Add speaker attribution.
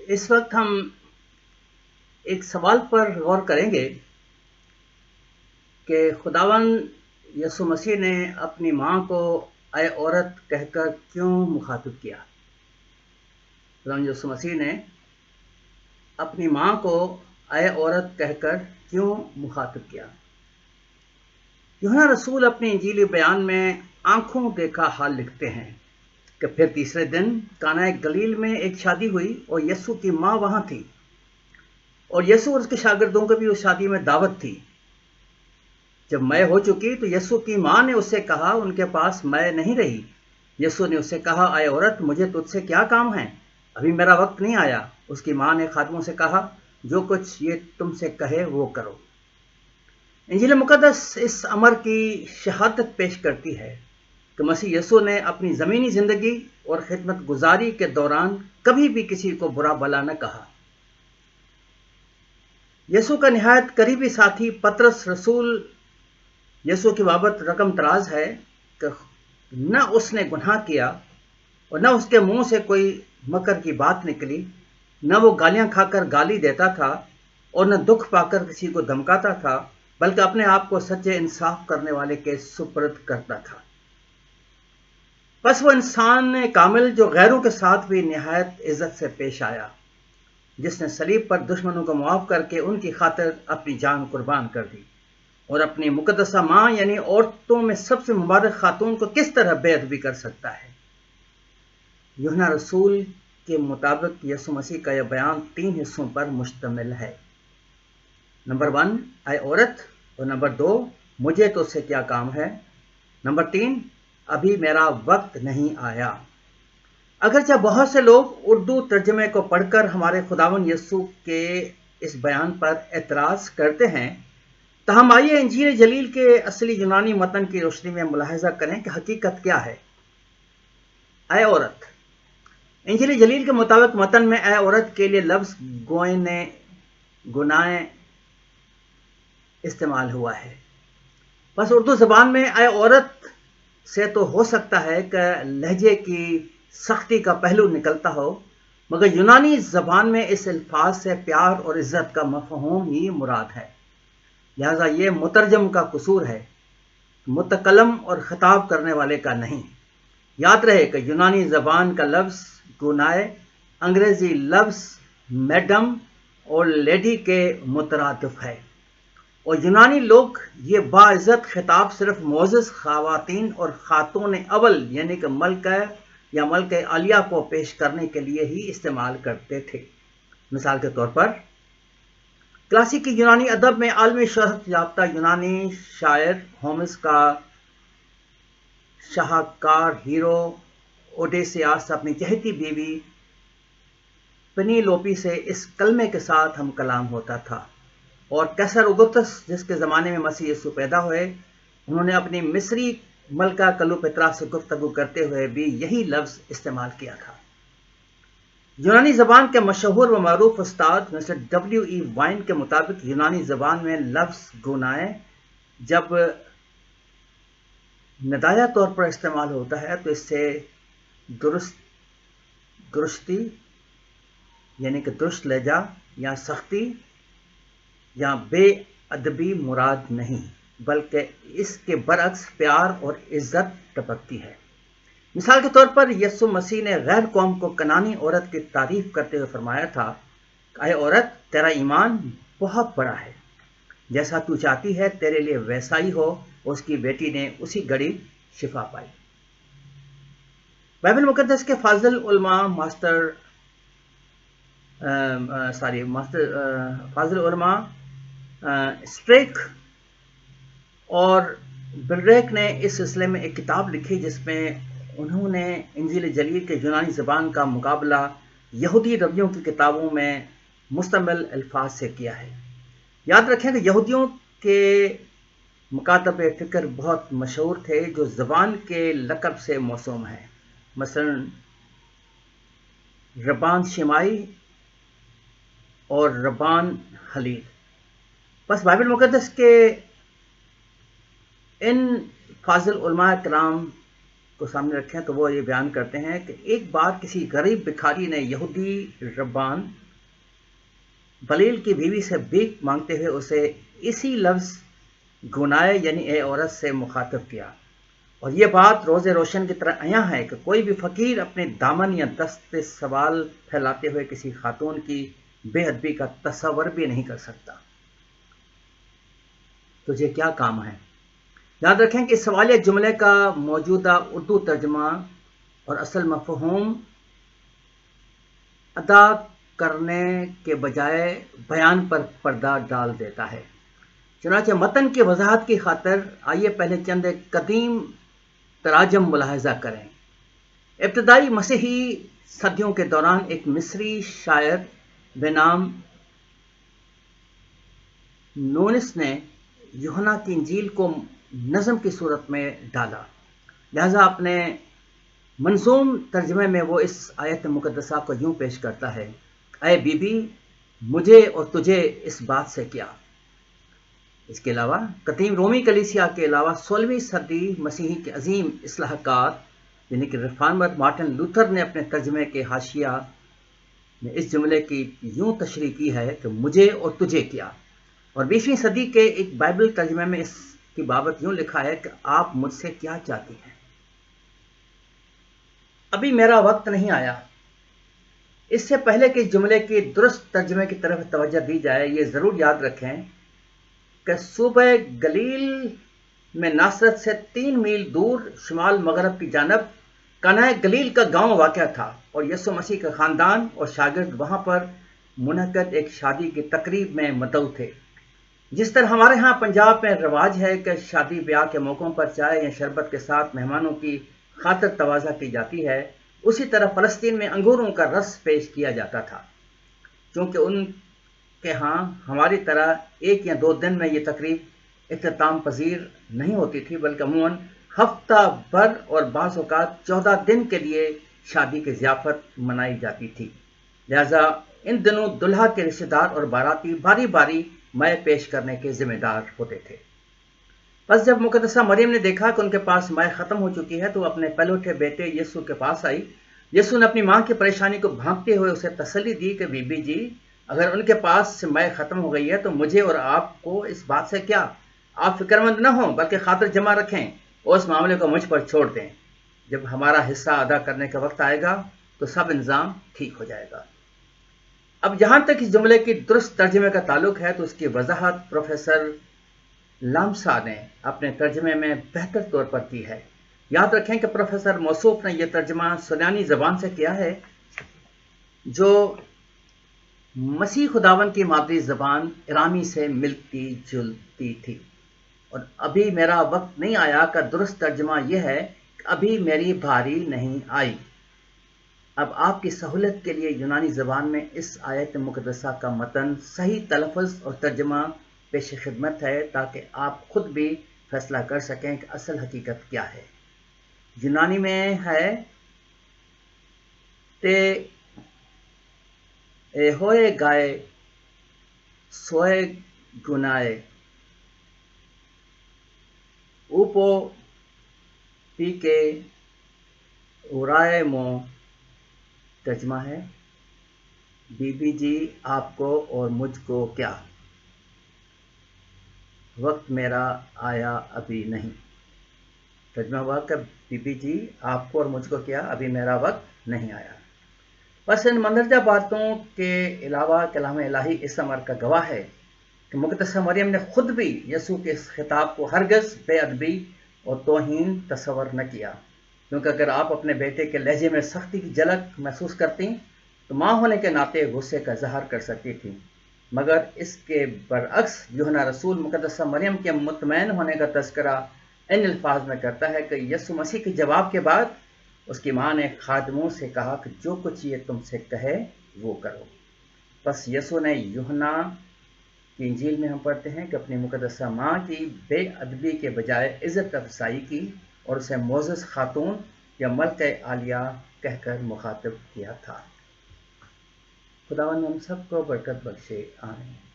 Speaker 1: اس وقت ہم ایک سوال پر غور کریں گے کہ خداوند یسوع مسیح نے اپنی ماں کو اے عورت کہہ کر کیوں مخاطب کیا؟ خداوند یسوع مسیح نے اپنی ماں کو اے عورت کہہ کر کیوں مخاطب کیا؟ یوحنا رسول اپنی انجیلی بیان میں آنکھوں دیکھا حال لکھتے ہیں کہ پھر تیسرے دن کانا گلیل میں ایک شادی ہوئی اور یسوع کی ماں وہاں تھی، اور یسوع اور اس کے شاگردوں کو بھی اس شادی میں دعوت تھی۔ جب مے ہو چکی تو یسوع کی ماں نے اس سے کہا ان کے پاس مے نہیں رہی۔ یسوع نے اس سے کہا اے عورت مجھے تجھ سے کیا کام ہے؟ ابھی میرا وقت نہیں آیا۔ اس کی ماں نے خادموں سے کہا جو کچھ یہ تم سے کہے وہ کرو۔ انجیل مقدس اس امر کی شہادت پیش کرتی ہے کہ مسیح یسوع نے اپنی زمینی زندگی اور خدمت گزاری کے دوران کبھی بھی کسی کو برا بھلا نہ کہا۔ یسوع کا نہایت قریبی ساتھی پطرس رسول یسوع کی بابت رقم تراز ہے کہ نہ اس نے گناہ کیا اور نہ اس کے منہ سے کوئی مکر کی بات نکلی، نہ وہ گالیاں کھا کر گالی دیتا تھا اور نہ دکھ پا کر کسی کو دھمکاتا تھا، بلکہ اپنے آپ کو سچے انصاف کرنے والے کے سپرد کرتا تھا۔ بس وہ انسان کامل جو غیروں کے ساتھ بھی نہایت عزت سے پیش آیا، جس نے صلیب پر دشمنوں کو معاف کر کے ان کی خاطر اپنی جان قربان کر دی، اور اپنی مقدسہ ماں یعنی عورتوں میں سب سے مبارک خاتون کو کس طرح بے ادبی کر سکتا ہے؟ یوحنا رسول کے مطابق یسوع مسیح کا یہ بیان 3 حصوں پر مشتمل ہے۔ نمبر 1 اے عورت، اور نمبر 2 مجھے تو اس سے کیا کام ہے، نمبر 3 ابھی میرا وقت نہیں آیا۔ اگرچہ بہت سے لوگ اردو ترجمے کو پڑھ کر ہمارے خداوند یسوع کے اس بیان پر اعتراض کرتے ہیں، تاہم آئیے انجیل جلیل کے اصلی یونانی متن کی روشنی میں ملاحظہ کریں کہ حقیقت کیا ہے۔ اے عورت، انجیل جلیل کے مطابق متن میں اے عورت کے لیے لفظ گنائے استعمال ہوا ہے۔ بس اردو زبان میں اے عورت سے تو ہو سکتا ہے کہ لہجے کی سختی کا پہلو نکلتا ہو، مگر یونانی زبان میں اس الفاظ سے پیار اور عزت کا مفہوم ہی مراد ہے، لہذا یہ مترجم کا قصور ہے، متکلم اور خطاب کرنے والے کا نہیں۔ یاد رہے کہ یونانی زبان کا لفظ گنائے انگریزی لفظ میڈم اور لیڈی کے مترادف ہے، اور یونانی لوگ یہ باعزت خطاب صرف معزز خواتین اور خاتون اول یعنی کہ ملکہ یا ملکہ عالیہ کو پیش کرنے کے لیے ہی استعمال کرتے تھے۔ مثال کے طور پر کلاسیکی یونانی ادب میں عالمی شہرت یافتہ یونانی شاعر ہومس کا شاہکار ہیرو اوڈیسیاس اپنی چہیتی بیوی پینیلوپی سے اس کلمے کے ساتھ ہم کلام ہوتا تھا، اور کیسر اوگسطس جس کے زمانے میں مسیح یسوع پیدا ہوئے، انہوں نے اپنی مصری ملکہ کلوپترا سے گفتگو کرتے ہوئے بھی یہی لفظ استعمال کیا تھا۔ یونانی زبان کے مشہور و معروف استاد مسٹر W.E. وائن کے مطابق یونانی زبان میں لفظ گنائے جب ندایہ طور پر استعمال ہوتا ہے تو اس سے درستی یعنی کہ درست لہجہ یا سختی یا بے ادبی مراد نہیں، بلکہ اس کے برعکس پیار اور عزت ٹپکتی ہے۔ مثال کے طور پر یسوع مسیح نے غیر قوم کو کنانی عورت کی تعریف کرتے ہوئے فرمایا تھا کہ اے عورت تیرا ایمان بہت بڑا ہے، جیسا تو چاہتی ہے تیرے لیے ویسا ہی ہو۔ اس کی بیٹی نے اسی گھڑی شفا پائی۔ بائبل مقدس کے فاضل علماء فاضل علماء اسٹریک اور بلریک نے اس سلسلے میں ایک کتاب لکھی جس میں انہوں نے انجیل جلیل کے یونانی زبان کا مقابلہ یہودی رویوں کی کتابوں میں مستعمل الفاظ سے کیا ہے۔ یاد رکھیں کہ یہودیوں کے مکاتب فکر بہت مشہور تھے جو زبان کے لقب سے موسوم ہیں، مثلا ربان شمائی اور ربان حلیل۔ بس بائبل مقدس کے ان فاضل علماء کرام کو سامنے رکھیں تو وہ یہ بیان کرتے ہیں کہ ایک بار کسی غریب بھکاری نے یہودی ربان بلیل کی بیوی سے بھیک مانگتے ہوئے اسے اسی لفظ گنائے یعنی اے عورت سے مخاطب کیا، اور یہ بات روز روشن کی طرح عیاں ہے کہ کوئی بھی فقیر اپنے دامن یا دست سوال پھیلاتے ہوئے کسی خاتون کی بے ادبی کا تصور بھی نہیں کر سکتا۔ تجھے کیا کام ہے؟ یاد رکھیں کہ اس سوالیہ جملے کا موجودہ اردو ترجمہ اور اصل مفہوم ادا کرنے کے بجائے بیان پر پردہ ڈال دیتا ہے۔ چنانچہ متن کی وضاحت کی خاطر آئیے پہلے چند قدیم تراجم ملاحظہ کریں۔ ابتدائی مسیحی صدیوں کے دوران ایک مصری شاعر بنام نونس نے یوحنا کی انجیل کو نظم کی صورت میں ڈالا، لہذا اپنے منظوم ترجمے میں وہ اس آیت مقدسہ کو یوں پیش کرتا ہے: اے بی بی، مجھے اور تجھے اس بات سے کیا؟ اس کے علاوہ قدیم رومی کلیسیا کے علاوہ 16ویں صدی مسیحی کے عظیم اصلاح کار یعنی کہ ریفارمر مارٹن لوتھر نے اپنے ترجمے کے حاشیہ میں اس جملے کی یوں تشریح کی ہے کہ مجھے اور تجھے کیا، اور 20ویں صدی کے ایک بائبل ترجمے میں اس کی بابت یوں لکھا ہے کہ آپ مجھ سے کیا چاہتی ہیں؟ ابھی میرا وقت نہیں آیا۔ اس سے پہلے کہ اس جملے کی درست ترجمے کی طرف توجہ دی جائے، یہ ضرور یاد رکھیں کہ صوبہ گلیل میں ناصرت سے 3 میل دور شمال مغرب کی جانب کانہ گلیل کا گاؤں واقع تھا، اور یسوع مسیح کا خاندان اور شاگرد وہاں پر منعقد ایک شادی کی تقریب میں مدعو تھے۔ جس طرح ہمارے ہاں پنجاب میں رواج ہے کہ شادی بیاہ کے موقعوں پر چائے یا شربت کے ساتھ مہمانوں کی خاطر تواضع کی جاتی ہے، اسی طرح فلسطین میں انگوروں کا رس پیش کیا جاتا تھا۔ چونکہ ان کے ہاں ہماری طرح 1 یا 2 دن میں یہ تقریب اختتام پذیر نہیں ہوتی تھی، بلکہ عموماً ہفتہ بھر اور بعض اوقات 14 دن کے لیے شادی کی ضیافت منائی جاتی تھی۔ لہذا ان دنوں دلہا کے رشتہ دار اور باراتی باری باری مے پیش کرنے کے ذمہ دار ہوتے تھے۔ بس جب مقدسہ مریم نے دیکھا کہ ان کے پاس مے ختم ہو چکی ہے تو وہ اپنے پہلوٹے بیٹے یسوع کے پاس آئی۔ یسوع نے اپنی ماں کی پریشانی کو بھانپتے ہوئے اسے تسلی دی کہ بی بی جی، اگر ان کے پاس سے مے ختم ہو گئی ہے تو مجھے اور آپ کو اس بات سے کیا؟ آپ فکر مند نہ ہوں بلکہ خاطر جمع رکھیں اور اس معاملے کو مجھ پر چھوڑ دیں۔ جب ہمارا حصہ ادا کرنے کا وقت آئے گا تو سب انتظام ٹھیک ہو جائے گا۔ اب جہاں تک اس جملے کی درست ترجمے کا تعلق ہے تو اس کی وضاحت پروفیسر لامسا نے اپنے ترجمے میں بہتر طور پر کی ہے۔ یاد رکھیں کہ پروفیسر موصوف نے یہ ترجمہ سریانی زبان سے کیا ہے، جو مسیح خداوند کی مادری زبان ارامی سے ملتی جلتی تھی۔ اور ابھی میرا وقت نہیں آیا کا درست ترجمہ یہ ہے کہ ابھی میری باری نہیں آئی۔ اب آپ کی سہولت کے لیے یونانی زبان میں اس آیت مقدسہ کا متن صحیح تلفظ اور ترجمہ پیش خدمت ہے تاکہ آپ خود بھی فیصلہ کر سکیں کہ اصل حقیقت کیا ہے۔ یونانی میں ہے تے ہوئے گائے سوئے گنائے اوپو پی کے اورائے مو۔ ترجمہ ہے: بی بی جی، آپ کو اور مجھ کو کیا؟ وقت میرا آیا ابھی نہیں۔ ترجمہ ہوا کہ بی بی جی، آپ کو اور مجھ کو کیا؟ ابھی میرا وقت نہیں آیا۔ بس ان مندرجہ باتوں کے علاوہ کلام الہی اس امر کا گواہ ہے کہ مقدسہ مریم نے خود بھی یسوع کے اس خطاب کو ہرگز بے ادبی اور توہین تصور نہ کیا، کیونکہ اگر آپ اپنے بیٹے کے لہجے میں سختی کی جھلک محسوس کرتی تو ماں ہونے کے ناطے غصے کا اظہار کر سکتی تھی، مگر اس کے برعکس یوحنا رسول مقدسہ مریم کے مطمئن ہونے کا تذکرہ ان الفاظ میں کرتا ہے کہ یسوع مسیح کے جواب کے بعد اس کی ماں نے خادموں سے کہا کہ جو کچھ یہ تم سے کہے وہ کرو۔ بس یسوع نے یوحنا کی انجیل میں ہم پڑھتے ہیں کہ اپنی مقدسہ ماں کی بے ادبی کے بجائے عزت افزائی کی اور اسے معزز خاتون یا ملکہ عالیہ کہہ کر مخاطب کیا تھا۔ خداوند ہم سب کو برکت بخشے، آمین۔